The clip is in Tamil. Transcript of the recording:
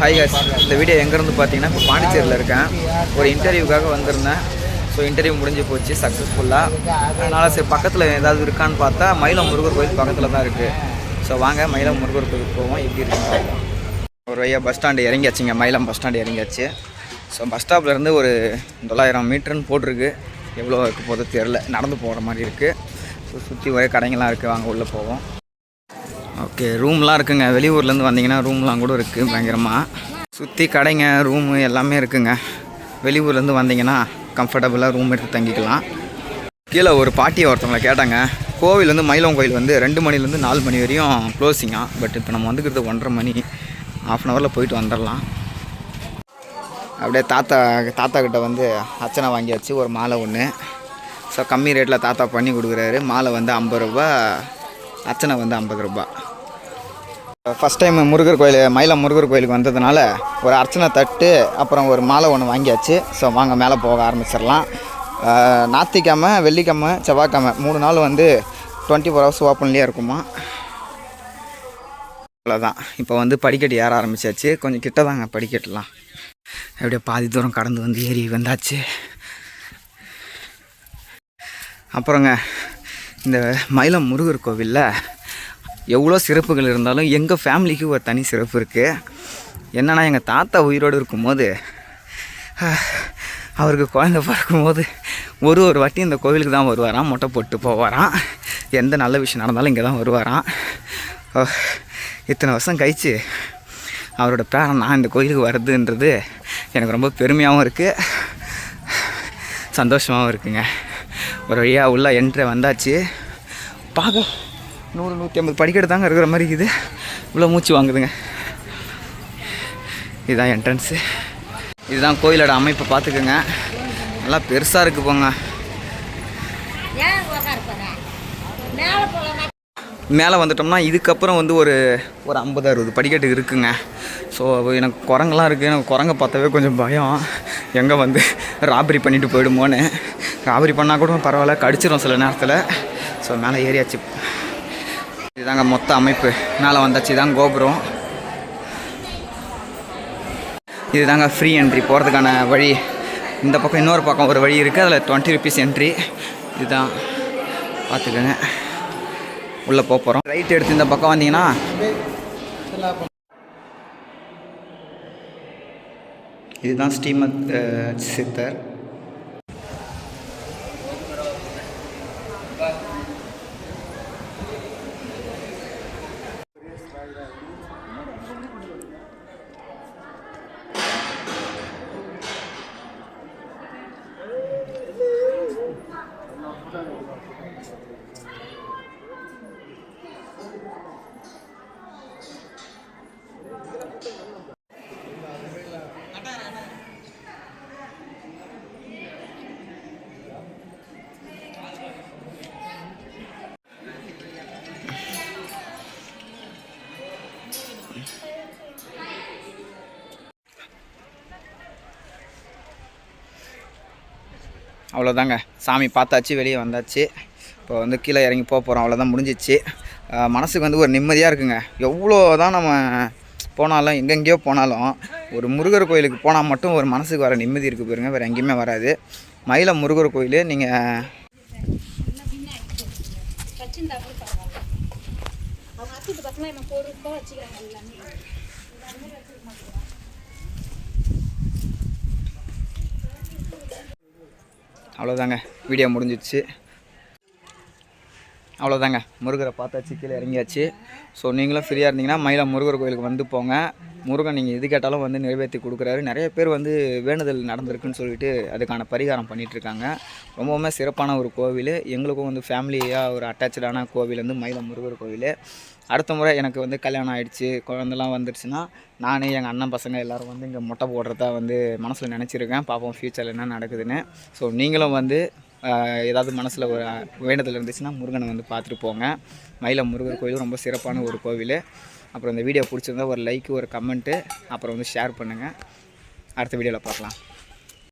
ஹாய் காய்ஸ், இந்த வீடியோ எங்கேருந்து பார்த்தீங்கன்னா இப்போ பாண்டிச்சேரியில் இருக்கேன். ஒரு இன்டர்வியூக்காக வந்திருந்தேன். ஸோ இன்டர்வியூ முடிஞ்சு போச்சு சக்ஸஸ்ஃபுல்லாக. அதனால் சரி பக்கத்தில் ஏதாவது இருக்கான்னு பார்த்தா மயிலம் முருகர் கோயில் பக்கத்தில் தான் இருக்குது. ஸோ வாங்க மயிலம் முருகர் கோயிலுக்கு போவோம், எப்படி இருக்குன்னு பார்ப்போம். ஒரு வழியாக பஸ் ஸ்டாண்டு இறங்கியாச்சுங்க, மயிலம் பஸ் ஸ்டாண்டு இறங்கியாச்சு. ஸோ பஸ் ஸ்டாப்லேருந்து ஒரு 900 மீட்டர்னு போட்டிருக்கு. எவ்வளோ இருக்க போதோ தெரில, நடந்து போகிற மாதிரி இருக்குது. ஸோ சுற்றி ஒரே கடைங்கள்லாம் இருக்குது, வாங்க உள்ளே போவோம். ஓகே, ரூம்லாம் இருக்குங்க. வெளியூர்லேருந்து வந்தீங்கன்னா ரூம்லாம் கூட இருக்குது. பயங்கரமாக சுற்றி கடைங்க, ரூமு எல்லாமே இருக்குங்க. வெளியூர்லேருந்து வந்தீங்கன்னா கம்ஃபர்டபுளாக ரூம் எடுத்து தங்கிக்கலாம். கீழே ஒரு பாட்டியை ஒருத்தவங்களை கேட்டாங்க, கோவில் வந்து மயிலம் கோயில் வந்து 2 மணிலேருந்து 4 மணி வரையும் க்ளோஸிங்கா. பட் இப்போ நம்ம வந்துக்கிறது 1:30 மணி, ½ ஹவரில் போயிட்டு வந்துடலாம். அப்படியே தாத்தா கிட்ட வந்து அர்ச்சனை வாங்கியாச்சு, ஒரு மாலை ஒன்று. ஸோ கம்மி ரேட்டில் தாத்தா பண்ணி கொடுக்குறாரு. மாலை வந்து 50 ரூபா, அர்ச்சனை வந்து 50 ரூபா. ஃபஸ்ட் டைம் முருகர் கோயில், மயிலம் முருகர் கோயிலுக்கு வந்ததுனால ஒரு அர்ச்சனை தட்டு அப்புறம் ஒரு மாலை ஒன்று வாங்கியாச்சு. ஸோ வாங்க மேலே போக ஆரம்பிச்சிடலாம். ஞாயிற்றுக்கிழமை, வெள்ளிக்கிழமை, செவ்வாய்க்கிழமை 3 நாள் வந்து 24 ஹவர்ஸ் ஓப்பன்லேயே இருக்குமா. அவ்வளோதான். இப்போ வந்து படிக்கட்டு ஏற ஆரம்பிச்சாச்சு. கொஞ்சம் கிட்ட தாங்க படிக்கட்டுலாம். அப்படியே பாதி தூரம் கடந்து வந்து ஏறி வந்தாச்சு. அப்புறங்க இந்த மயிலம் முருகர் கோவிலில் எவ்வளோ சிறப்புகள் இருந்தாலும் எங்கள் ஃபேமிலிக்கு ஒரு தனி சிறப்பு இருக்குது. என்னென்னா, எங்கள் தாத்தா உயிரோடு இருக்கும்போது அவருக்கு குழந்தை பிறக்கும்போது ஒரு வாட்டி இந்த கோவிலுக்கு தான் வருவாராம், மொட்டை போட்டு போவாராம். எந்த நல்ல விஷயம் நடந்தாலும் இங்கே தான் வருவாராம். இத்தனை வருஷம் கழித்து அவரோட பேரன் நான் இந்த கோயிலுக்கு வருதுன்றது எனக்கு ரொம்ப பெருமையாகவும் இருக்குது, சந்தோஷமாகவும் இருக்குங்க. ஒரு வழியாக உள்ள என்ட்ரி வந்தாச்சு. பார்க்க 100-150 படிக்கட்டு தாங்க இருக்கிற மாதிரி இருக்குது. இவ்வளோ மூச்சு வாங்குதுங்க. இதுதான் என்ட்ரன்ஸு. இதுதான் கோயிலோட அமைப்பை பார்த்துக்குங்க. நல்லா பெருசாக இருக்குது போங்க. மேலே வந்துட்டோம்னா இதுக்கப்புறம் வந்து ஒரு 50-60 படிக்கட்டு இருக்குங்க. ஸோ எனக்கு குரங்கெல்லாம் இருக்குது. எனக்கு குரங்கை பார்த்தாவே கொஞ்சம் பயம், எங்கே வந்து ராபரி பண்ணிட்டு போயிடுமோன்னு. ராபரி பண்ணால் கூட பரவாயில்ல, கடிச்சிடும் சில நேரத்தில். ஸோ மேலே ஏறியாச்சு. இதுதாங்க மொத்த அமைப்பு. மேலே வந்தாச்சு. இதாங்க கோபுரம். இதுதாங்க ஃப்ரீ என்ட்ரி போகிறதுக்கான வழி. இந்த பக்கம் இன்னொரு பக்கம் ஒரு வழி இருக்குது, அதில் 20 rupees என்ட்ரி. இதுதான் பார்த்துக்கோங்க. உள்ளே போகிறோம். ரைட் எடுத்து இந்த பக்கம் வந்தீங்கன்னா இதுதான் ஸ்ரீமத் சித்தர். அவ்வளோதாங்க, சாமி பார்த்தாச்சு, வெளியே வந்தாச்சு. இப்போ வந்து கீழே இறங்கி போகிறோம். அவ்வளோதான், முடிஞ்சிச்சு. மனசுக்கு வந்து ஒரு நிம்மதியாக இருக்குங்க. எவ்வளோ தான் நம்ம போனாலும், எங்கெங்கேயோ போனாலும் ஒரு முருகர் கோயிலுக்கு போனால் மட்டும் ஒரு மனசுக்கு வர நிம்மதி இருக்குது பாருங்க, வேறு எங்கேயுமே வராது. மயிலம் முருகர் கோயில் நீங்கள் அவ்வளோதாங்க, வீடியோ முடிஞ்சிடுச்சு. அவ்வளோதாங்க, முருகரை பார்த்தாச்சு, கீழே இறங்கியாச்சு. ஸோ நீங்களும் ஃப்ரீயாக இருந்தீங்கன்னா மயிலம் முருகர் கோயிலுக்கு வந்து போங்க. முருகன் நீங்கள் எது கேட்டாலும் வந்து நிறைவேற்றி கொடுக்குறாரு. நிறைய பேர் வந்து வேண்டுதல் நடந்திருக்குன்னு சொல்லிட்டு அதுக்கான பரிகாரம் பண்ணிகிட்ருக்காங்க. ரொம்பவுமே சிறப்பான ஒரு கோவில். எங்களுக்கும் வந்து ஃபேமிலியாக ஒரு அட்டாச்சான கோவில் வந்து மயிலம் முருகர் கோவில். அடுத்த முறை எனக்கு வந்து கல்யாணம் ஆகிடுச்சு, குழந்தெல்லாம் வந்துடுச்சுன்னா நான் எங்கள் அண்ணன் பசங்க எல்லோரும் வந்து இங்கே மொட்டை போடுறதா வந்து மனசில் நினச்சிருக்கேன். பார்ப்போம் ஃப்யூச்சரில் என்ன நடக்குதுன்னு. ஸோ நீங்களும் வந்து ஏதாவது மனசில் ஒரு வேண்டுதல் இருந்துச்சுன்னா முருகனை வந்து பார்த்துட்டு போங்க. மயிலம் முருகர் கோயில் ரொம்ப சிறப்பான ஒரு கோவில். அப்புறம் இந்த வீடியோ பிடிச்சிருந்தா ஒரு லைக்கு, ஒரு கமெண்ட்டு, அப்புறம் வந்து ஷேர் பண்ணுங்கள். அடுத்த வீடியோவில் பார்க்கலாம்.